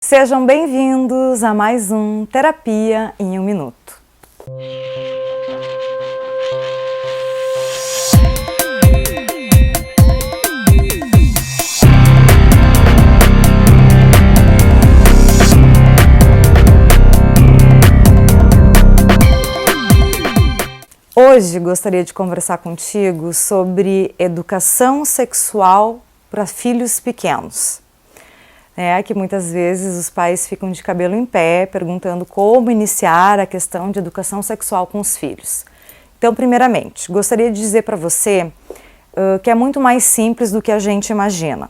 Sejam bem-vindos a mais um Terapia em um Minuto. Hoje gostaria de conversar contigo sobre educação sexual para filhos pequenos. Que muitas vezes os pais ficam de cabelo em pé perguntando como iniciar a questão de educação sexual com os filhos. Então, primeiramente, gostaria de dizer para você que é muito mais simples do que a gente imagina.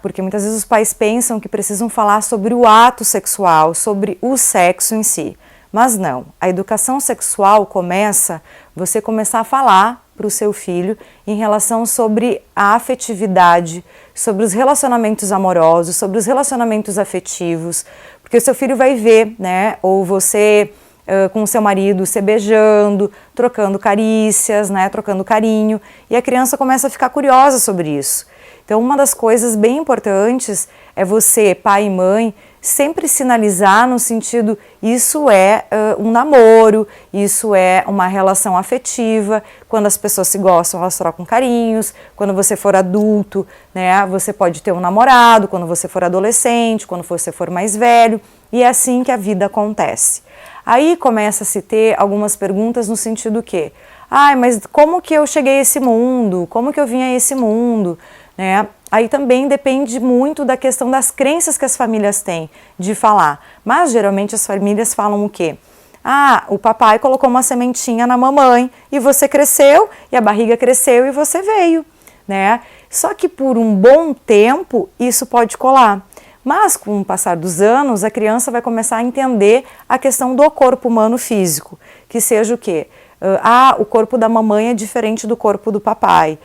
Porque muitas vezes os pais pensam que precisam falar sobre o ato sexual, sobre o sexo em si. Mas não, a educação sexual começa você começar a falar para o seu filho em relação sobre a afetividade, sobre os relacionamentos amorosos, sobre os relacionamentos afetivos, porque o seu filho vai ver, ou você com o seu marido se beijando, trocando carícias, trocando carinho, e a criança começa a ficar curiosa sobre isso. Então, uma das coisas bem importantes é você, pai e mãe, sempre sinalizar no sentido, isso é um namoro, isso é uma relação afetiva, quando as pessoas se gostam, elas trocam carinhos, quando você for adulto, você pode ter um namorado, quando você for adolescente, quando você for mais velho, e é assim que a vida acontece. Aí começa a se ter algumas perguntas no sentido que, mas como que eu cheguei a esse mundo? Como que eu vim a esse mundo? Aí também depende muito da questão das crenças que as famílias têm de falar. Mas geralmente as famílias falam o quê? O papai colocou uma sementinha na mamãe e você cresceu, e a barriga cresceu e você veio. Só que por um bom tempo isso pode colar. Mas com o passar dos anos a criança vai começar a entender a questão do corpo humano físico, que seja o quê? O corpo da mamãe é diferente do corpo do papai,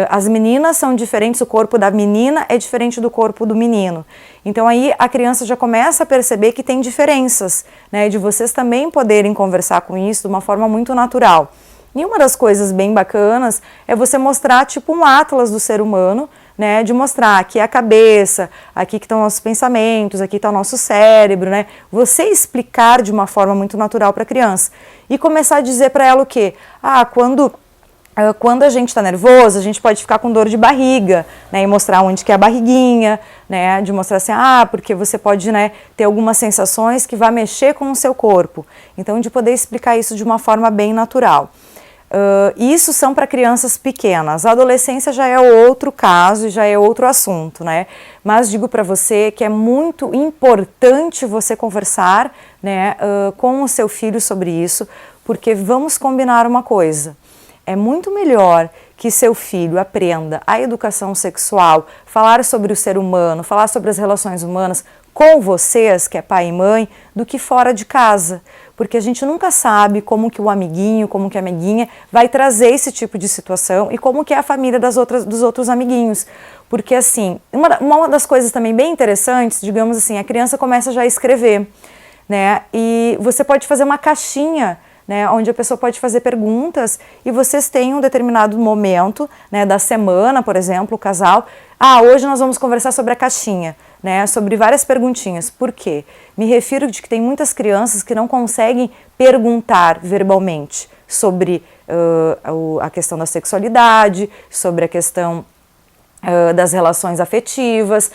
as meninas são diferentes, o corpo da menina é diferente do corpo do menino. Então aí a criança já começa a perceber que tem diferenças, de vocês também poderem conversar com isso de uma forma muito natural. E uma das coisas bem bacanas é você mostrar tipo um atlas do ser humano, de mostrar aqui é a cabeça, aqui que estão nossos pensamentos, aqui está o nosso cérebro, Você explicar de uma forma muito natural para a criança e começar a dizer para ela o quê? Quando a gente está nervoso, a gente pode ficar com dor de barriga, e mostrar onde que é a barriguinha, de mostrar assim, porque você pode, ter algumas sensações que vai mexer com o seu corpo. Então, de poder explicar isso de uma forma bem natural. Isso são para crianças pequenas. A adolescência já é outro caso e já é outro assunto, Mas digo para você que é muito importante você conversar, com o seu filho sobre isso, porque vamos combinar uma coisa. É muito melhor que seu filho aprenda a educação sexual, falar sobre o ser humano, falar sobre as relações humanas com vocês, que é pai e mãe, do que fora de casa. Porque a gente nunca sabe como que o amiguinho, como que a amiguinha vai trazer esse tipo de situação e como que é a família dos outros amiguinhos. Porque assim, uma das coisas também bem interessantes, digamos assim, a criança começa já a escrever, E você pode fazer uma caixinha, onde a pessoa pode fazer perguntas e vocês têm um determinado momento, da semana, por exemplo, o casal, hoje nós vamos conversar sobre a caixinha, sobre várias perguntinhas. Por quê? Me refiro de que tem muitas crianças que não conseguem perguntar verbalmente sobre a questão da sexualidade, sobre a questão das relações afetivas,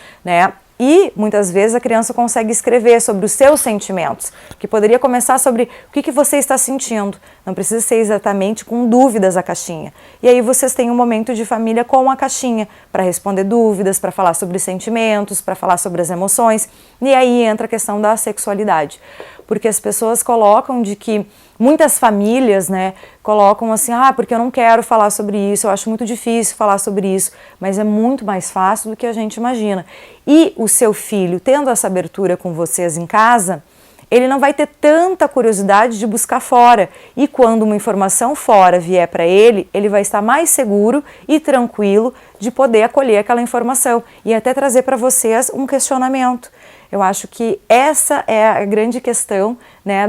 E muitas vezes a criança consegue escrever sobre os seus sentimentos, que poderia começar sobre o que você está sentindo, não precisa ser exatamente com dúvidas a caixinha. E aí vocês têm um momento de família com a caixinha, para responder dúvidas, para falar sobre sentimentos, para falar sobre as emoções, e aí entra a questão da sexualidade. Porque as pessoas colocam de que, muitas famílias, colocam assim, porque eu não quero falar sobre isso, eu acho muito difícil falar sobre isso, mas é muito mais fácil do que a gente imagina. E o seu filho, tendo essa abertura com vocês em casa, ele não vai ter tanta curiosidade de buscar fora. E quando uma informação fora vier para ele, ele vai estar mais seguro e tranquilo de poder acolher aquela informação e até trazer para vocês um questionamento. Eu acho que essa é a grande questão,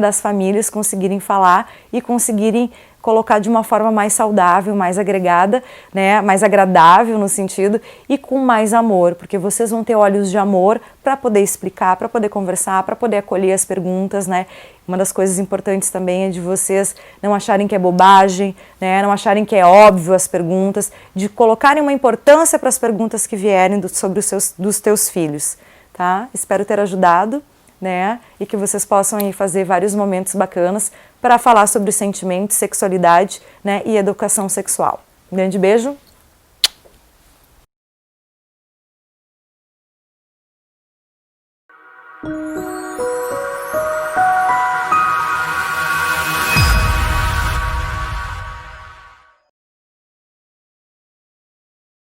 das famílias conseguirem falar e conseguirem colocar de uma forma mais saudável, mais agregada, né, mais agradável no sentido, e com mais amor, porque vocês vão ter olhos de amor para poder explicar, para poder conversar, para poder acolher as perguntas, né. Uma das coisas importantes também é de vocês não acharem que é bobagem, né, não acharem que é óbvio as perguntas, de colocarem uma importância para as perguntas que vierem sobre dos teus filhos, tá? Espero ter ajudado, né, e que vocês possam aí fazer vários momentos bacanas para falar sobre sentimentos, sexualidade, né, e educação sexual. Um grande beijo!